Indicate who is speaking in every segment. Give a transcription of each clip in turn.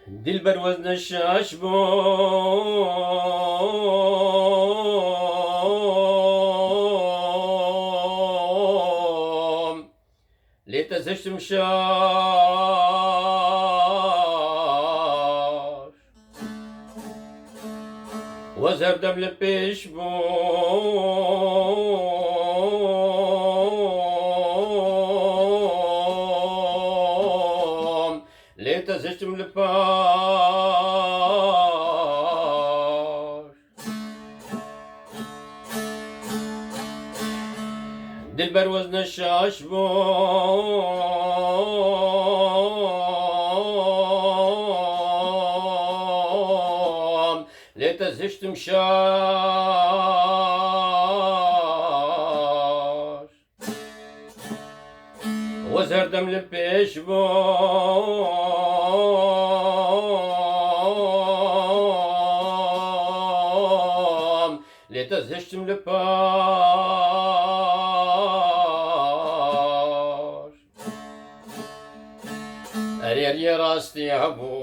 Speaker 1: دلبر وزن الشاش بوم لتزشتم شاش وزهر دم لبيش بوم لتزشتم لباش دلبر وزن الشاش بوم لتزشتم شاش وزهر دم لبيش بوم لتزهشتم لباش أرير يا راستي عبو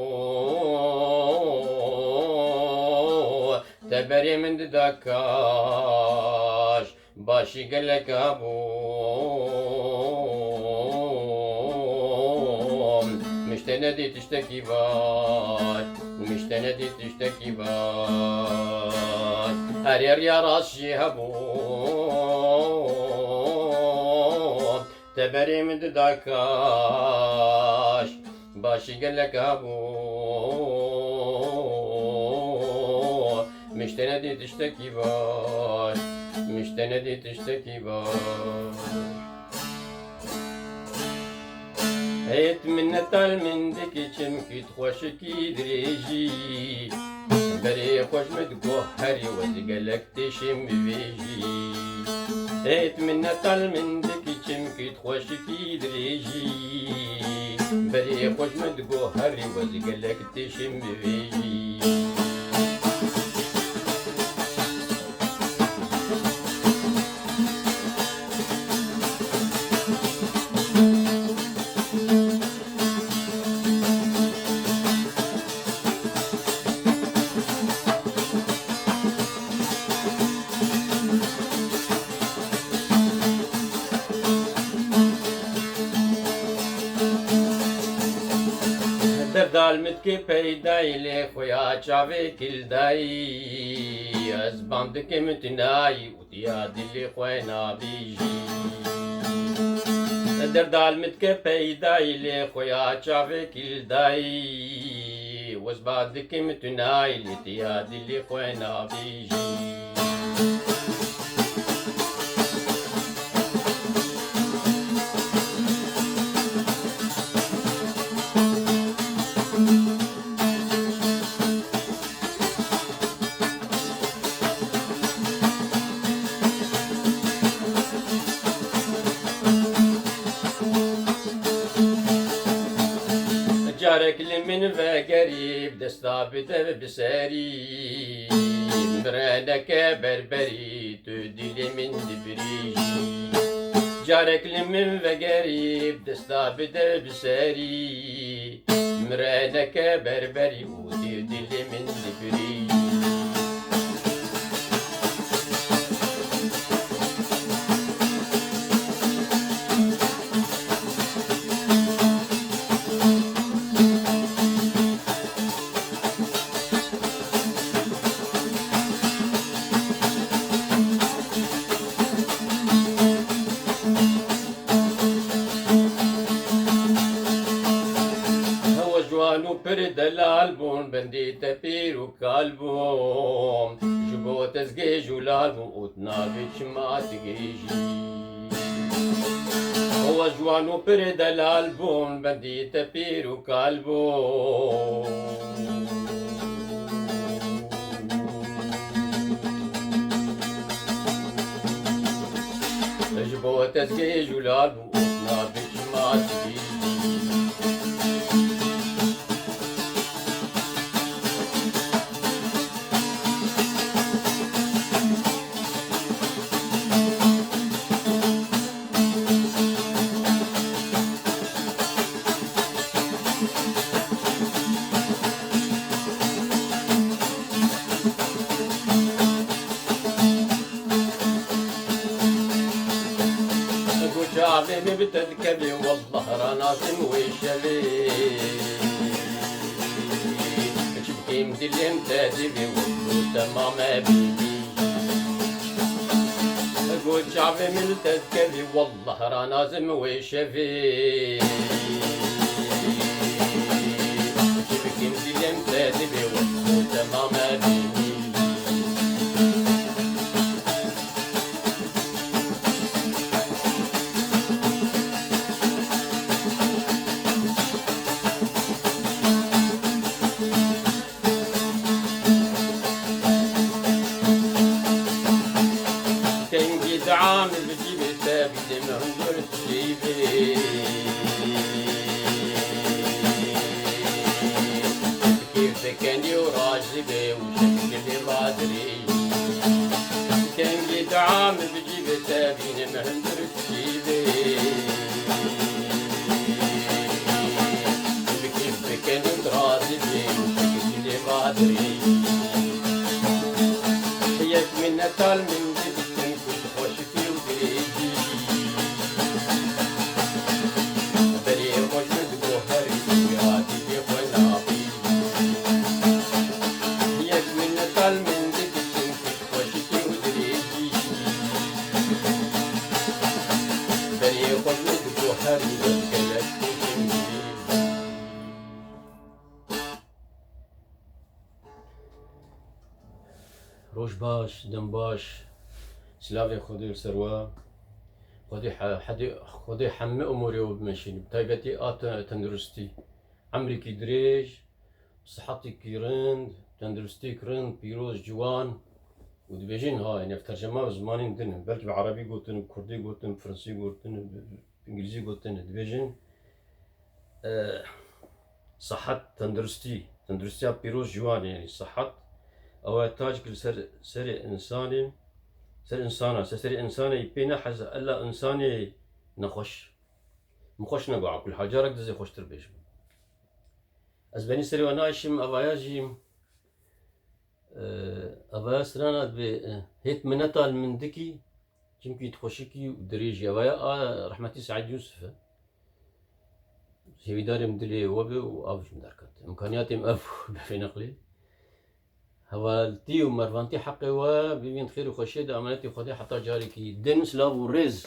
Speaker 1: تبري من ددكاش باشي قلك أبو مشتندي تشتكي باي مشتندي تشتكي باي أرير يا راسي هبو تبري من ددكاش باشي قلك أبو مشتندي تشتكي باي مشتندي تشتكي باي هيت من نتال من ديكي چمكي تخوشكي دريجي بري خوش متقهري وزقلك تشم بيجي هيت من نتال من ديكي چمكي تخوشكي دريجي بري خوش متقهري وزقلك تشم بيجي دردال متکی پیدای لی خویا چاوی کلدای از باندک متنای ودیا دلی خوی نابیجی دردال متکی پیدای لی خویا چاوی کلدای از باندک متنای ودیا دلی خوی نابیجی جارك لمن وقريب دستا بده بسري مرادك بربري تدلي من دبريجي جارك لمن وقريب دستا بده بسري مرادك بربري وتدلي من دبريجي جوانو برد الالبوم بندي تبيرو كالبوم جبو تزقي جولالبوم وتنافيش ما تقيجي هو جوانو برد الالبوم بندي تبيرو كالبوم جبو تزقي جولالبوم وتنافيش ما تقيجي عظيم بتذكري والله رانا ويشبي شبكي مدلي متادبي وقلو تمام بيبي قول شعبي من تذكري والله رانا ويشبي شبكي مدلي متادبي وقلو تمام بيبي عامل بجيب ثابت مهندر تجيبي كيف كان وراجبي وشكلي ما ادري كان جيت عامل بجيب ثابت مهندر تجيبي كيف كان وراجبي وشكلي ما ادري هيك من نتال من روش باش دم باش سلافي خذي السروا خذي حمي اموري وبمشي بطاقتي تندرستي عمري كي دريج صحتي كي رند تندرستي كرند بيروز جوان ودبيجين يعني في ترجمة زماني ندن بلكي بعربي قلتن بكردي قلتن بفرنسي قلتن بانجليزي قلتن دبيجين صحت تندرستي بيروز جوان يعني صحت أو تاج كل سر إنساني سر إنسانة سر إنساني بينا حز ألا إنساني نخش مخش نقع كل حاجة رك دزي خوش تربيش أزبني سري وأنا عايشم أباياجي أبايا سرانا هيت منتال من دكي جمكي تخشكي ودريجي أبايا رحمتي سعيد يوسف هي داري مدلي وبي وأبش مداركت إمكانياتي مأفو في نقلي هوالتي ومروانتي حقي وبيبين خير وخشيد أمانتي وخدي حتى جاري كي دن سلاف ورز